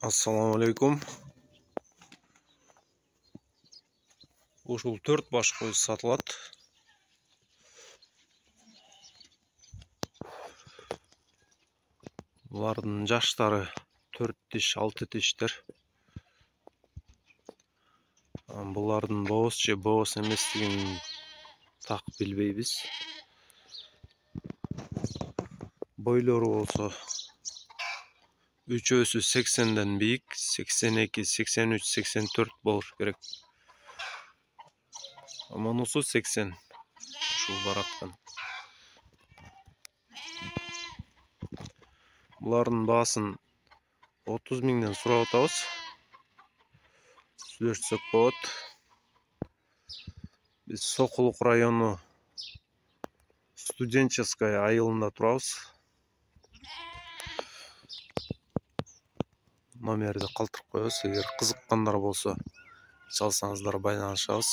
Assalamu alaikum. Ушул 4 баш кой сатылат. Булардын жаштары 4 тиш, 6 тиштер. Булардын боос же боос эместигин так билбейбиз. Бойлору болсо үчөөсү 80ден бийик, 82, 83, 84 болуш керек. Монусу 80. Ушул бараткан. Булардын баасын 30 миңден сурап атабыз. Сүйлөшсөк болот. Биз Сокулук району Студенческая айылында турабыз. Номерди калтырып коебуз. Эгер кызыккандар болсо, чалсаңыздар байланышабыз.